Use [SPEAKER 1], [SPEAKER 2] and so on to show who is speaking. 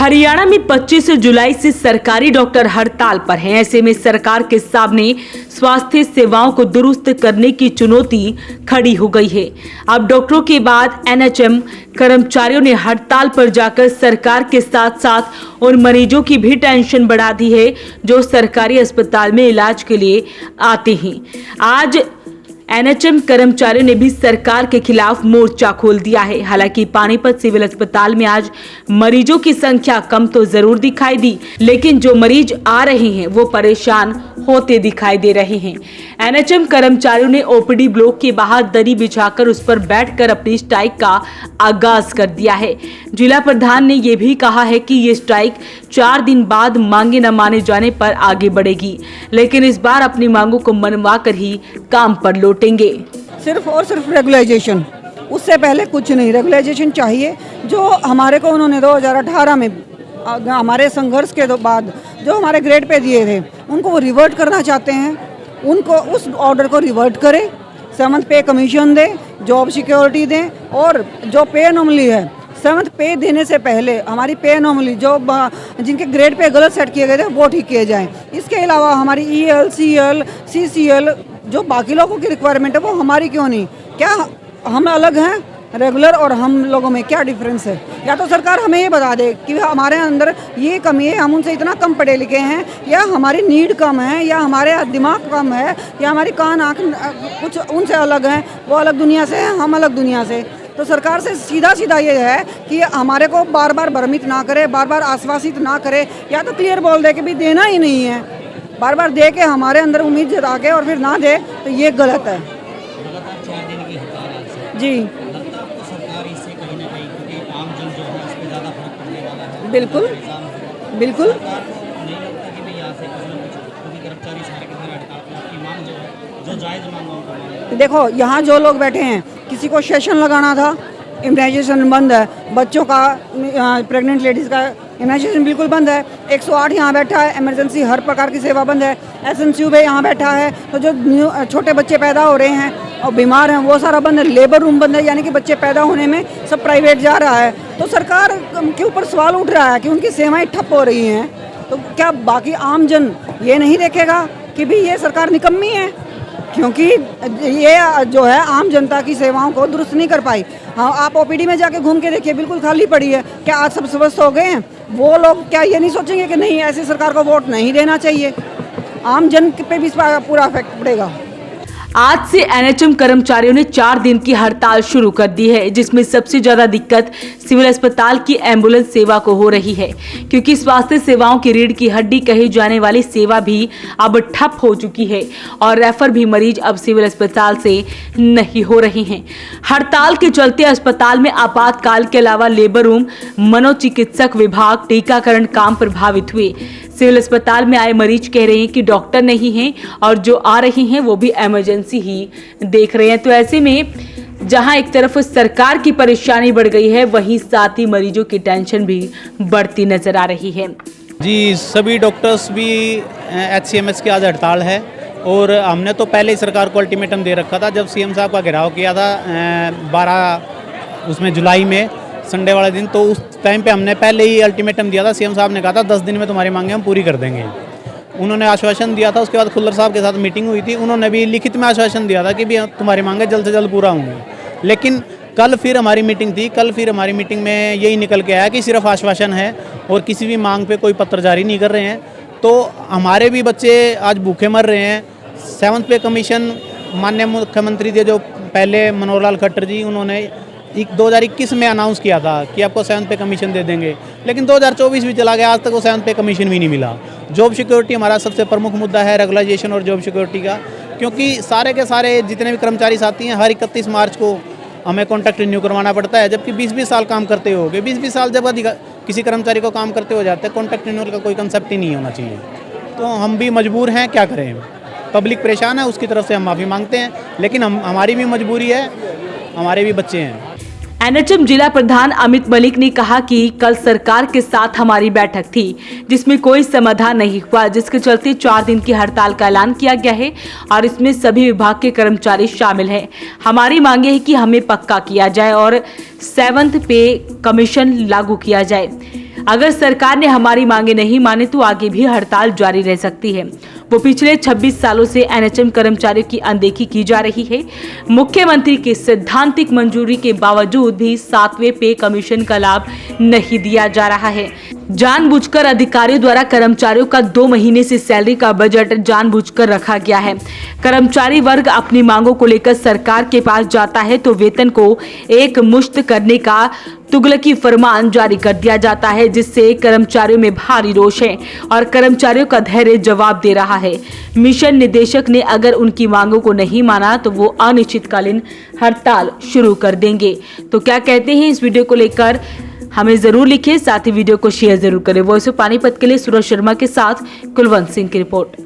[SPEAKER 1] हरियाणा में 25 जुलाई से सरकारी डॉक्टर हड़ताल पर हैं। ऐसे में सरकार के सामने स्वास्थ्य सेवाओं को दुरुस्त करने की चुनौती खड़ी हो गई है। अब डॉक्टरों के बाद एनएचएम कर्मचारियों ने हड़ताल पर जाकर सरकार के साथ साथ उन मरीजों की भी टेंशन बढ़ा दी है जो सरकारी अस्पताल में इलाज के लिए आते हैं। आज एनएचएम कर्मचारियों ने भी सरकार के खिलाफ मोर्चा खोल दिया है। हालांकि पानीपत सिविल अस्पताल में आज मरीजों की संख्या कम तो जरूर दिखाई दी, लेकिन जो मरीज आ रहे हैं वो परेशान होते दिखाई दे रहे हैं। एनएचएम कर्मचारियों ने ओपीडी ब्लॉक के बाहर दरी बिछाकर उस पर बैठकर अपनी स्ट्राइक का आगाज कर दिया है। जिला प्रधान ने यह भी कहा है कि ये स्ट्राइक 4 दिन बाद मांगे न माने जाने पर आगे बढ़ेगी, लेकिन इस बार अपनी मांगों को मनवा कर ही काम पर लौटेंगे।
[SPEAKER 2] सिर्फ और सिर्फ रेगुलाइजेशन, उससे पहले कुछ नहीं। रेगुलाइजेशन चाहिए। जो हमारे को उन्होंने 2018 में हमारे संघर्ष के बाद जो हमारे ग्रेड पे दिए थे उनको वो रिवर्ट करना चाहते हैं। उनको उस ऑर्डर को रिवर्ट करें, 7th पे कमीशन दें, जॉब सिक्योरिटी दें, और जो पे एनोमली है 7th पे देने से पहले हमारी पे एनोमली जो जिनके ग्रेड पे गलत सेट किए गए थे वो ठीक किए जाएं। इसके अलावा हमारी EL, CL, CCL जो बाकी लोगों की रिक्वायरमेंट है वो हमारी क्यों नहीं? क्या हम अलग हैं? रेगुलर और हम लोगों में क्या डिफरेंस है? या तो सरकार हमें ये बता दे कि हमारे अंदर ये कमी है, हम उनसे इतना कम पढ़े लिखे हैं, या हमारी नीड कम है, या हमारे दिमाग कम है, या हमारी कान आँख कुछ उनसे अलग हैं, वो अलग दुनिया से हैं, हम अलग दुनिया से। तो सरकार से सीधा सीधा ये है कि हमारे को बार बार भ्रमित ना करे, बार बार आश्वासित ना करे, या तो क्लियर बोल दे कि भी देना ही नहीं है। बार बार दे के हमारे अंदर उम्मीद जता के और फिर ना दे तो ये गलत है। जी बिल्कुल बिल्कुल। देखो यहाँ जो लोग बैठे हैं, किसी को सेशन लगाना था, इम्यूनाइजेशन बंद है। बच्चों का, प्रेग्नेंट लेडीज़ का इम्यूनाइजेशन बिल्कुल बंद है। 108 यहाँ बैठा है, इमरजेंसी हर प्रकार की सेवा बंद है। SNCU भी यहाँ बैठा है। तो जो छोटे बच्चे पैदा हो रहे हैं और बीमार हैं वो सारा बंद है। लेबर रूम बंद है, यानी कि बच्चे पैदा होने में सब प्राइवेट जा रहा है। तो सरकार के ऊपर सवाल उठ रहा है कि उनकी सेवाएँ ठप हो रही हैं। तो क्या बाकी आम जन ये नहीं देखेगा कि भी ये सरकार निकम्मी है? क्योंकि ये जो है आम जनता की सेवाओं को दुरुस्त नहीं कर पाई। हाँ, आप OPD में जाके घूम के देखिए, बिल्कुल खाली पड़ी है। क्या आज सब स्वस्थ हो गए हैं? वो लोग क्या ये नहीं सोचेंगे कि नहीं, ऐसी सरकार को वोट नहीं देना चाहिए? आम जन पे भी पूरा इफेक्ट पड़ेगा।
[SPEAKER 1] आज से एनएचएम कर्मचारियों ने 4 दिन की हड़ताल शुरू कर दी है, जिसमें सबसे ज्यादा दिक्कत सिविल अस्पताल की एम्बुलेंस सेवा को हो रही है, क्योंकि स्वास्थ्य सेवाओं की रीढ़ की हड्डी कही जाने वाली सेवा भी अब ठप हो चुकी है और रेफर भी मरीज अब सिविल अस्पताल से नहीं हो रहे हैं। हड़ताल के चलते अस्पताल में आपातकाल के अलावा लेबर रूम, मनोचिकित्सक विभाग, टीकाकरण काम प्रभावित हुए। सिविल अस्पताल में आए मरीज कह रहे हैं कि डॉक्टर नहीं हैं और जो आ रहे हैं वो भी इमरजेंसी ही देख रहे हैं। तो ऐसे में जहां एक तरफ सरकार की परेशानी बढ़ गई है, वहीं साथ ही मरीजों की टेंशन भी बढ़ती नजर आ रही है।
[SPEAKER 3] जी, सभी डॉक्टर्स भी HCMS की आज हड़ताल है और हमने तो पहले ही सरकार को अल्टीमेटम दे रखा था। जब CM साहब का घेराव किया था 12 जुलाई में, संडे वाले दिन, तो उस टाइम पे हमने पहले ही अल्टीमेटम दिया था। CM साहब ने कहा था 10 दिन में तुम्हारी मांगे हम पूरी कर देंगे। उन्होंने आश्वासन दिया था। उसके बाद खुल्लर साहब के साथ मीटिंग हुई थी, उन्होंने भी लिखित में आश्वासन दिया था कि भी तुम्हारी मांगे जल्द से जल्द पूरा होंगी। लेकिन कल फिर हमारी मीटिंग थी। कल फिर हमारी मीटिंग में यही निकल के आया कि सिर्फ आश्वासन है और किसी भी मांग पे कोई पत्र जारी नहीं कर रहे हैं। तो हमारे भी बच्चे आज भूखे मर रहे हैं। 7th पे कमीशन माननीय मुख्यमंत्री थे जो पहले, मनोहर लाल खट्टर जी, उन्होंने 2021 में अनाउंस किया था कि आपको 7th पे कमीशन दे देंगे, लेकिन 2024 भी चला गया, आज तक वो 7th पे कमीशन भी नहीं मिला। जॉब सिक्योरिटी हमारा सबसे प्रमुख मुद्दा है, रेगुलाइजेशन और जॉब सिक्योरिटी का, क्योंकि सारे के सारे जितने भी कर्मचारी साथी हैं, हर 31 मार्च को हमें कॉन्ट्रैक्ट रिन्यू करवाना पड़ता है, जबकि 20-20 साल काम करते हो गए। 20-20 साल जब किसी कर्मचारी को काम करते हो जाते हैं, कॉन्ट्रैक्ट रिन्यूअल का कोई कंसेप्ट ही नहीं होना चाहिए। तो हम भी मजबूर हैं, क्या करें? पब्लिक परेशान है, उसकी तरफ से हम माफ़ी मांगते हैं, लेकिन हमारी भी मजबूरी है, हमारे भी बच्चे हैं।
[SPEAKER 1] एनएचएम जिला प्रधान अमित मलिक ने कहा कि कल सरकार के साथ हमारी बैठक थी जिसमें कोई समाधान नहीं हुआ, जिसके चलते 4 दिन की हड़ताल का ऐलान किया गया है और इसमें सभी विभाग के कर्मचारी शामिल हैं। हमारी मांगे है कि हमें पक्का किया जाए और 7th पे कमीशन लागू किया जाए। अगर सरकार ने हमारी मांगे नहीं माने तो आगे भी हड़ताल जारी रह सकती है। वो पिछले 26 सालों से एनएचएम कर्मचारियों की अनदेखी की जा रही है। मुख्यमंत्री की सैद्धांतिक मंजूरी के बावजूद भी 7वें पे कमीशन का लाभ नहीं दिया जा रहा है। जानबूझकर अधिकारियों द्वारा कर्मचारियों का 2 महीने से सैलरी का बजट जानबूझकर रखा गया है। कर्मचारी वर्ग अपनी मांगों को लेकर सरकार के पास जाता है तो वेतन को एक मुश्त करने का तुगलकी फरमान जारी कर दिया जाता है, जिससे कर्मचारियों में भारी रोष है और कर्मचारियों का धैर्य जवाब दे रहा है। मिशन निदेशक ने अगर उनकी मांगों को नहीं माना तो वो अनिश्चितकालीन हड़ताल शुरू कर देंगे। तो क्या कहते हैं इस वीडियो को लेकर हमें जरूर लिखें, साथ ही वीडियो को शेयर जरूर करें। वॉइस ऑफ पानीपत के लिए सूरज शर्मा के साथ कुलवंत सिंह की रिपोर्ट।